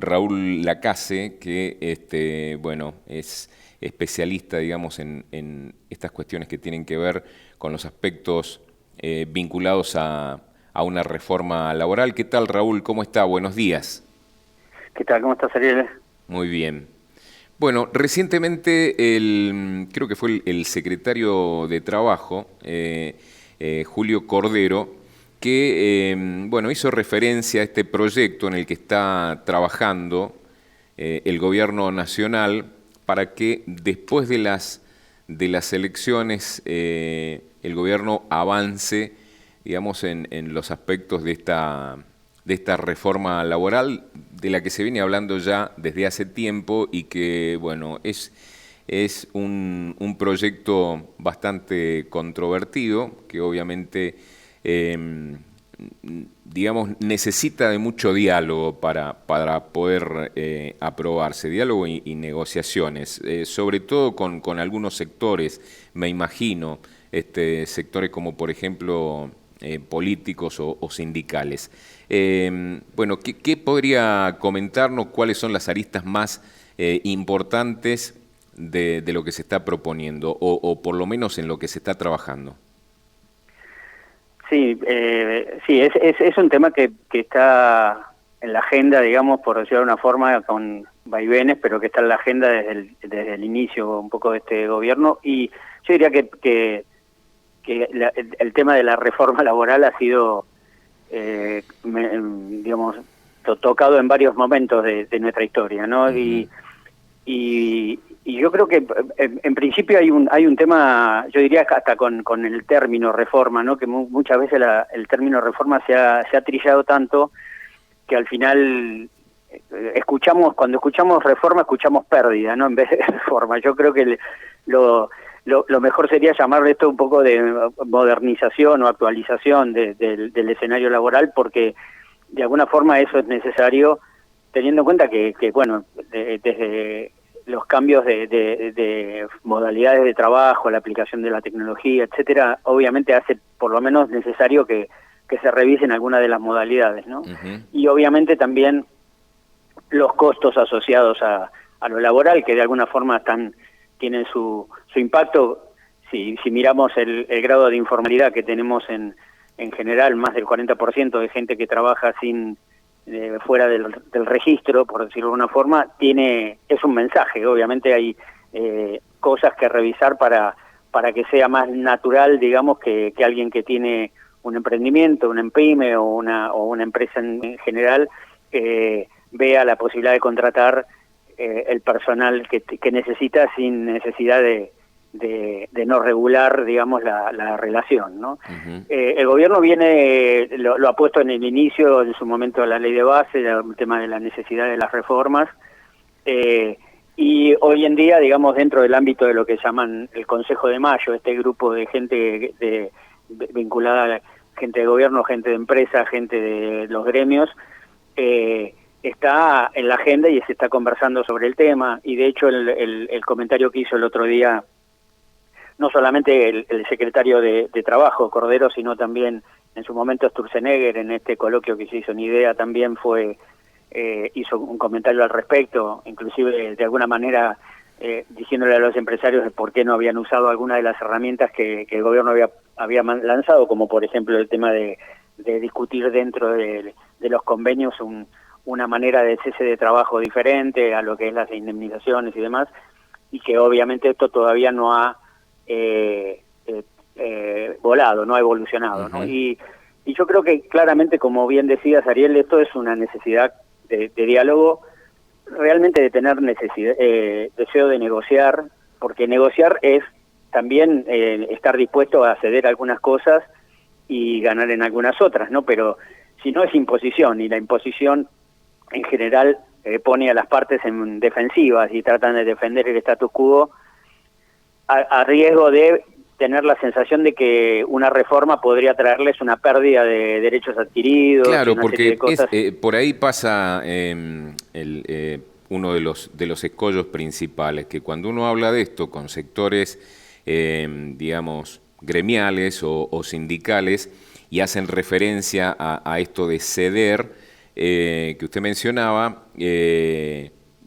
Raúl Lacase, que bueno, es especialista, digamos, en estas cuestiones que tienen que ver con los aspectos vinculados a una reforma laboral. ¿Qué tal, Raúl? ¿Cómo está? Buenos días. ¿Qué tal? ¿Cómo estás, Ariel? Muy bien. Bueno, recientemente creo que fue el secretario de Trabajo, Julio Cordero, que bueno, hizo referencia a este proyecto en el que está trabajando el gobierno nacional para que después de las elecciones el gobierno avance, digamos, en los aspectos de esta reforma laboral de la que se viene hablando ya desde hace tiempo y que, bueno, es un proyecto bastante controvertido que obviamente, digamos, necesita de mucho diálogo para poder aprobarse, diálogo y negociaciones, sobre todo con algunos sectores, me imagino, sectores como por ejemplo políticos o sindicales. Bueno, ¿qué podría comentarnos cuáles son las aristas más importantes de lo que se está proponiendo o por lo menos en lo que se está trabajando? Sí, sí, es un tema que está en la agenda, digamos, por decirlo de una forma, con vaivenes, pero que está en la agenda desde el inicio un poco de este gobierno. Y yo diría que el tema de la reforma laboral ha sido, digamos, tocado en varios momentos de nuestra historia, ¿no? Uh-huh. Y yo creo que en principio hay un tema, yo diría que hasta con el término reforma, ¿no? Que muchas veces el término reforma se ha trillado tanto que al final cuando escuchamos reforma escuchamos pérdida, ¿no? En vez de reforma. Yo creo que lo mejor sería llamarle esto un poco de modernización o actualización del escenario laboral, porque de alguna forma eso es necesario, teniendo en cuenta que bueno, desde los cambios de modalidades de trabajo, la aplicación de la tecnología, etcétera, obviamente hace por lo menos necesario que se revisen algunas de las modalidades, ¿no? Uh-huh. Y obviamente también los costos asociados a lo laboral, que de alguna forma tienen su impacto. Si miramos el grado de informalidad que tenemos en general, más del 40% de gente que trabaja fuera del registro, por decirlo de alguna forma, es un mensaje. Obviamente hay cosas que revisar para que sea más natural, digamos, que alguien que tiene un emprendimiento, una pyme o una empresa en general vea la posibilidad de contratar el personal que necesita sin necesidad de no regular, digamos, la relación, ¿no? Uh-huh. El gobierno lo ha puesto en el inicio, en su momento, la ley de base, el tema de la necesidad de las reformas, y hoy en día, digamos, dentro del ámbito de lo que llaman el Consejo de Mayo, este grupo de gente vinculada, gente de gobierno, gente de empresa, gente de los gremios, está en la agenda y se está conversando sobre el tema. Y de hecho el comentario que hizo el otro día no solamente el secretario de Trabajo, Cordero, sino también en su momento Sturzenegger, en este coloquio que se hizo en IDEA, también hizo un comentario al respecto, inclusive de alguna manera diciéndole a los empresarios de por qué no habían usado alguna de las herramientas que el gobierno había lanzado, como por ejemplo el tema de discutir dentro de los convenios una manera de cese de trabajo diferente a lo que es las indemnizaciones y demás, y que obviamente esto todavía no ha volado, no ha evolucionado, ¿no? Uh-huh. Y yo creo que claramente, como bien decías, Ariel, esto es una necesidad de diálogo, realmente de tener deseo de negociar, porque negociar es también estar dispuesto a ceder algunas cosas y ganar en algunas otras, ¿no? Pero si no es imposición, y la imposición en general pone a las partes en defensivas y tratan de defender el status quo, a riesgo de tener la sensación de que una reforma podría traerles una pérdida de derechos adquiridos y Claro, una serie de porque cosas. por ahí pasa uno de los escollos principales, que cuando uno habla de esto con sectores, digamos, gremiales o sindicales, y hacen referencia a esto de ceder, que usted mencionaba,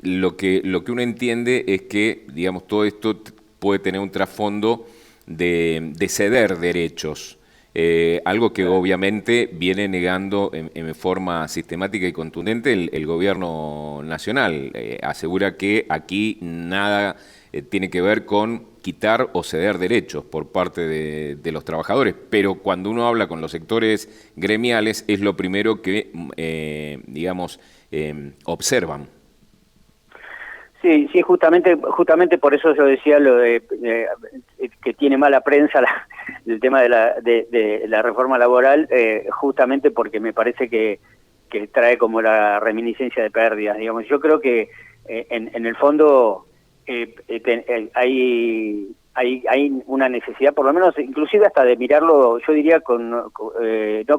lo que uno entiende es que, digamos, todo esto puede tener un trasfondo de ceder derechos, algo que obviamente viene negando en forma sistemática y contundente el gobierno nacional. Asegura que aquí nada tiene que ver con quitar o ceder derechos por parte de los trabajadores, pero cuando uno habla con los sectores gremiales es lo primero que, digamos, observan. Sí, sí, justamente por eso yo decía lo de que tiene mala prensa el tema de la reforma laboral, justamente porque me parece que trae como la reminiscencia de pérdidas, digamos. Yo creo que en el fondo hay una necesidad, por lo menos inclusive hasta de mirarlo, yo diría no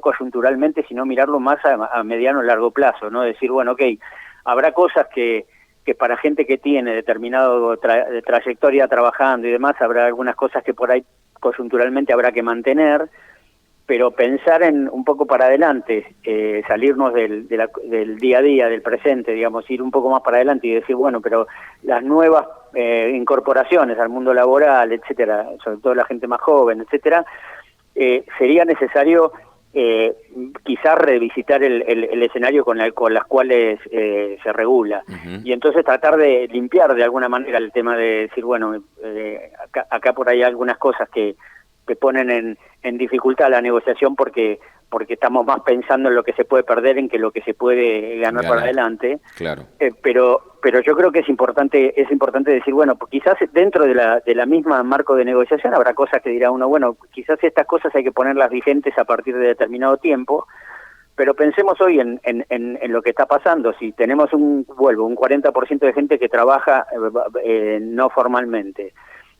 coyunturalmente, sino mirarlo más a mediano o largo plazo, ¿no? Decir, bueno, ok, habrá cosas que para gente que tiene determinado trayectoria trabajando y demás, habrá algunas cosas que por ahí coyunturalmente habrá que mantener, pero pensar en un poco para adelante, salirnos del día a día, del presente, digamos, ir un poco más para adelante y decir, bueno, pero las nuevas incorporaciones al mundo laboral, etcétera, sobre todo la gente más joven, etcétera, sería necesario quizás revisitar el escenario con las cuales se regula. Uh-huh. Y entonces tratar de limpiar de alguna manera el tema de decir, bueno, acá por ahí hay algunas cosas que ponen en dificultad la negociación porque estamos más pensando en lo que se puede perder en que lo que se puede ganar para adelante. Claro. Pero yo creo que es importante decir, bueno, pues quizás dentro de la misma marco de negociación habrá cosas que dirá uno, bueno, quizás estas cosas hay que ponerlas vigentes a partir de determinado tiempo, pero pensemos hoy en lo que está pasando. Si tenemos un 40% de gente que trabaja no formalmente,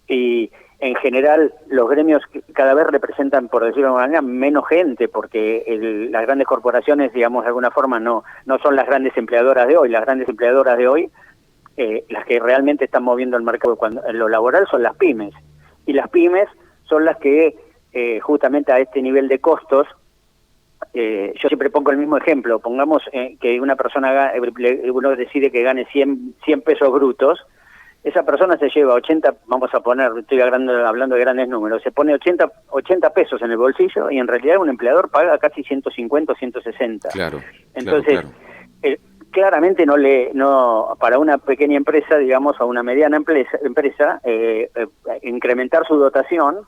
y en general los gremios cada vez representan, por decirlo de alguna manera, menos gente, porque las grandes corporaciones, digamos, de alguna forma no son las grandes empleadoras de hoy. Las grandes empleadoras de hoy, las que realmente están moviendo el mercado en lo laboral, son las pymes. Y las pymes son las que, justamente a este nivel de costos, yo siempre pongo el mismo ejemplo. Pongamos que una persona, uno decide que gane 100 pesos brutos. Esa persona se lleva 80, vamos a poner, estoy hablando de grandes números, se pone 80 pesos en el bolsillo y en realidad un empleador paga casi 150 o 160. Claro. Entonces, claro. Claramente para una pequeña empresa, digamos, a una mediana empresa incrementar su dotación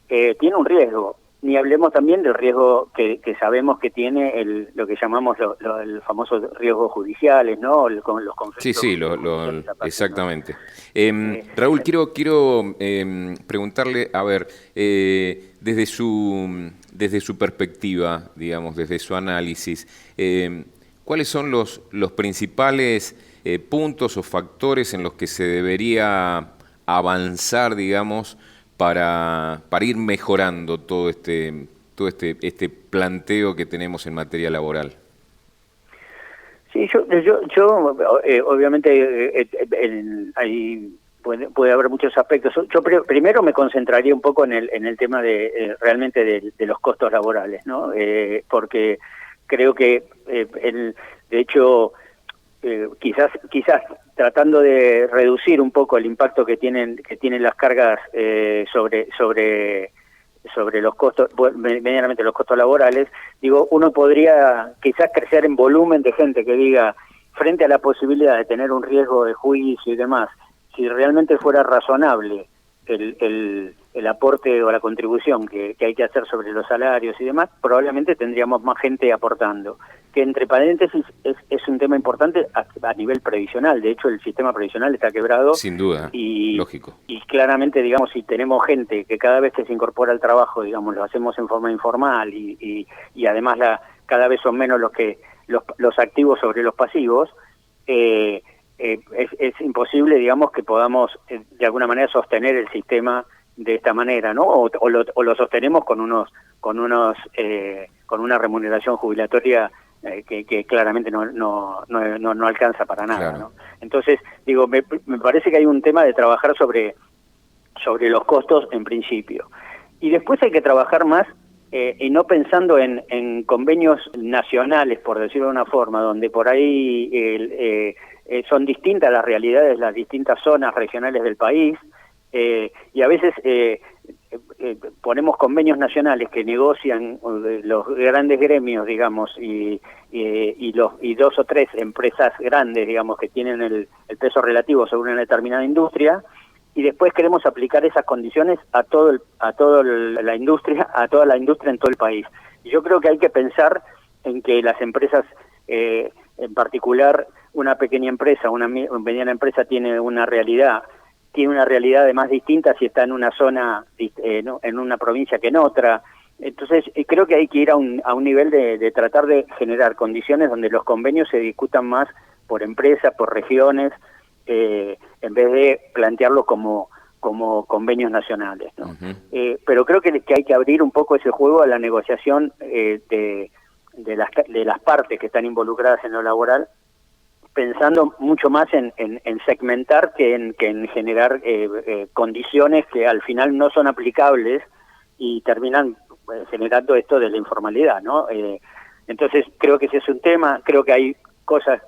tiene un riesgo. Ni hablemos también del riesgo que sabemos que tiene lo que llamamos el famoso riesgo judiciales, ¿no? Con los conflictos. Sí, exactamente. Raúl, quiero preguntarle, a ver, desde su perspectiva, digamos, desde su análisis, ¿cuáles son los principales puntos o factores en los que se debería avanzar, digamos, para ir mejorando todo este planteo que tenemos en materia laboral? Sí, yo obviamente ahí puede haber muchos aspectos. Yo primero me concentraría un poco en el tema realmente de los costos laborales, ¿no? Porque creo que de hecho quizás tratando de reducir un poco el impacto que tienen las cargas sobre los costos, medianamente los costos laborales, digo, uno podría quizás crecer en volumen de gente que diga, frente a la posibilidad de tener un riesgo de juicio y demás, si realmente fuera razonable el aporte o la contribución que hay que hacer sobre los salarios y demás, probablemente tendríamos más gente aportando. Que entre paréntesis es un tema importante a nivel previsional. De hecho, el sistema previsional está quebrado. Sin duda, lógico. Y claramente, digamos, si tenemos gente que cada vez que se incorpora al trabajo, digamos, lo hacemos en forma informal y además cada vez son menos los activos sobre los pasivos, es imposible, digamos, que podamos de alguna manera sostener el sistema de esta manera, ¿no? O lo sostenemos con una remuneración jubilatoria que claramente no alcanza para nada, Claro. ¿no? Entonces, digo, me parece que hay un tema de trabajar sobre los costos en principio. Y después hay que trabajar más y no pensando en convenios nacionales, por decirlo de una forma, donde por ahí son distintas las realidades, las distintas zonas regionales del país, y a veces ponemos convenios nacionales que negocian los grandes gremios, digamos, y dos o tres empresas grandes, digamos, que tienen el peso relativo sobre una determinada industria, y después queremos aplicar esas condiciones a toda la industria en todo el país. Y yo creo que hay que pensar en que las empresas, en particular una pequeña empresa, una mediana empresa tiene una realidad además distinta si está en una zona, en una provincia que en otra. Entonces creo que hay que ir a un nivel de tratar de generar condiciones donde los convenios se discutan más por empresas, por regiones, en vez de plantearlo como convenios nacionales, ¿no? Pero creo que hay que abrir un poco ese juego a la negociación de las partes que están involucradas en lo laboral, pensando mucho más en segmentar que en generar condiciones que al final no son aplicables y terminan generando esto de la informalidad, ¿no? Entonces creo que ese es un tema. Creo que hay cosas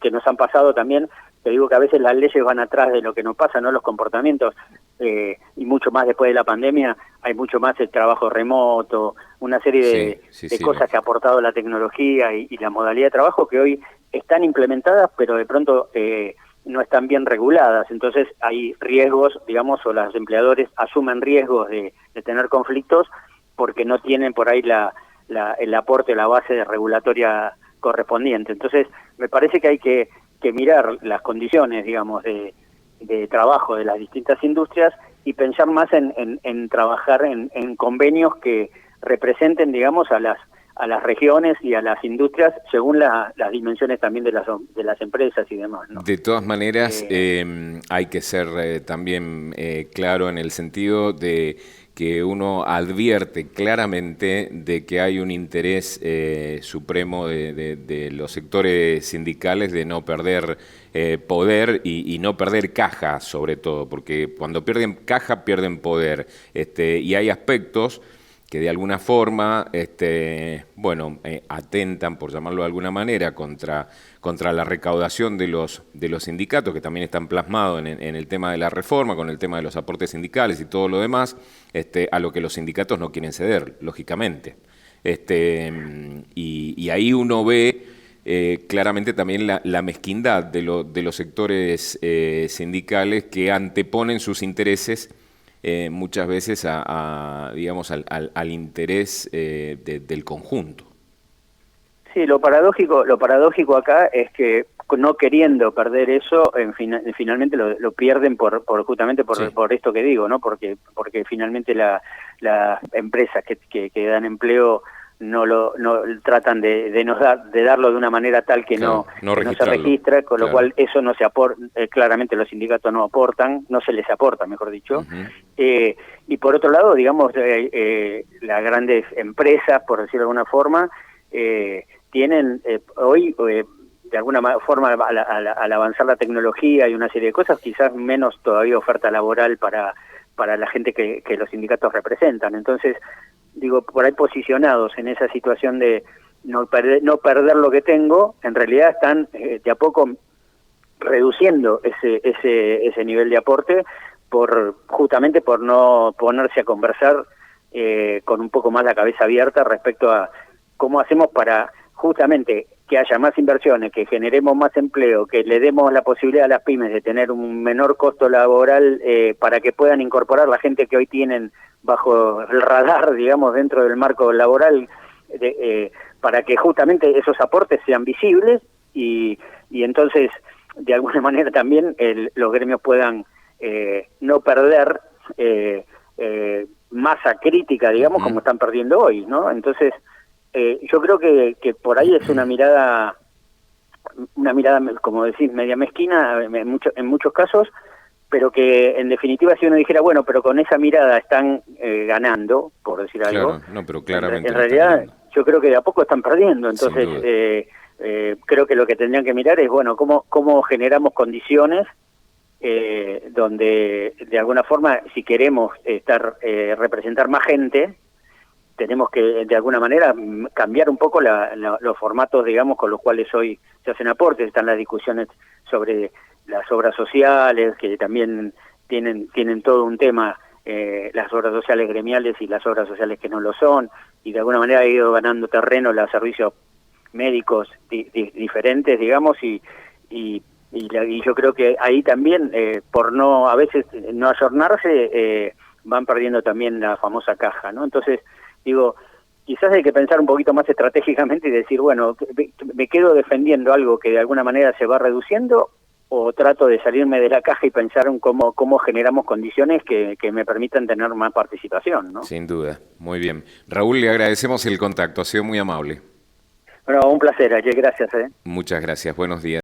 que nos han pasado también. Te digo que a veces las leyes van atrás de lo que nos pasa, no los comportamientos, y mucho más después de la pandemia. Hay mucho más el trabajo remoto, una serie de cosas que ha aportado la tecnología y la modalidad de trabajo que hoy están implementadas, pero de pronto no están bien reguladas. Entonces hay riesgos, digamos, o los empleadores asumen riesgos de tener conflictos porque no tienen por ahí el aporte, la base regulatoria correspondiente. Entonces me parece que hay que mirar las condiciones, digamos, de trabajo de las distintas industrias y pensar más en trabajar en convenios que representen, digamos, a las regiones y a las industrias según las dimensiones también de las empresas y demás, ¿no? De todas maneras, hay que ser también claro en el sentido de que uno advierte claramente de que hay un interés supremo de los sectores sindicales de no perder poder y no perder caja, sobre todo, porque cuando pierden caja pierden poder, y hay aspectos que de alguna forma, atentan, por llamarlo de alguna manera, contra la recaudación de los sindicatos, que también están plasmados en el tema de la reforma, con el tema de los aportes sindicales y todo lo demás, a lo que los sindicatos no quieren ceder, lógicamente. Y ahí uno ve claramente también la mezquindad de los sectores sindicales que anteponen sus intereses muchas veces digamos, al interés del conjunto. Sí, lo paradójico acá es que no queriendo perder eso, finalmente lo pierden justamente por esto que digo, ¿no? Porque finalmente las empresas que dan empleo no tratan de darlo de una manera tal que no se registra, con lo cual eso no se aporta, claramente los sindicatos no aportan, no se les aporta, mejor dicho. Y por otro lado, digamos, las grandes empresas, por decirlo de alguna forma, tienen hoy, de alguna forma, al avanzar la tecnología y una serie de cosas, quizás menos todavía oferta laboral para la gente que los sindicatos representan. Entonces, digo, por ahí posicionados en esa situación de no perder lo que tengo, en realidad están de a poco reduciendo ese nivel de aporte justamente por no ponerse a conversar con un poco más la cabeza abierta respecto a cómo hacemos para justamente que haya más inversiones, que generemos más empleo, que le demos la posibilidad a las pymes de tener un menor costo laboral para que puedan incorporar la gente que hoy tienen bajo el radar, digamos, dentro del marco laboral, para que justamente esos aportes sean visibles y entonces, de alguna manera también los gremios puedan no perder masa crítica, digamos, como están perdiendo hoy, ¿no? Entonces, yo creo que por ahí es una mirada, como decís, media mezquina en muchos casos, pero que en definitiva si uno dijera, bueno, pero con esa mirada están ganando, por decir algo, no, pero claramente en realidad yo creo que de a poco están perdiendo. Entonces creo que lo que tendrían que mirar es, bueno, cómo generamos condiciones donde de alguna forma, si queremos representar más gente, tenemos que de alguna manera cambiar un poco los formatos, digamos, con los cuales hoy se hacen aportes. Están las discusiones sobre las obras sociales, que también tienen todo un tema, las obras sociales gremiales y las obras sociales que no lo son, y de alguna manera ha ido ganando terreno los servicios médicos diferentes, digamos, y yo creo que ahí también, por a veces no ayornarse, van perdiendo también la famosa caja, ¿no? Entonces, digo, quizás hay que pensar un poquito más estratégicamente y decir, bueno, ¿me quedo defendiendo algo que de alguna manera se va reduciendo, o trato de salirme de la caja y pensar en cómo generamos condiciones que me permitan tener más participación, ¿no? Sin duda, muy bien. Raúl, le agradecemos el contacto, ha sido muy amable. Bueno, un placer, ayer, gracias. Muchas gracias, buenos días.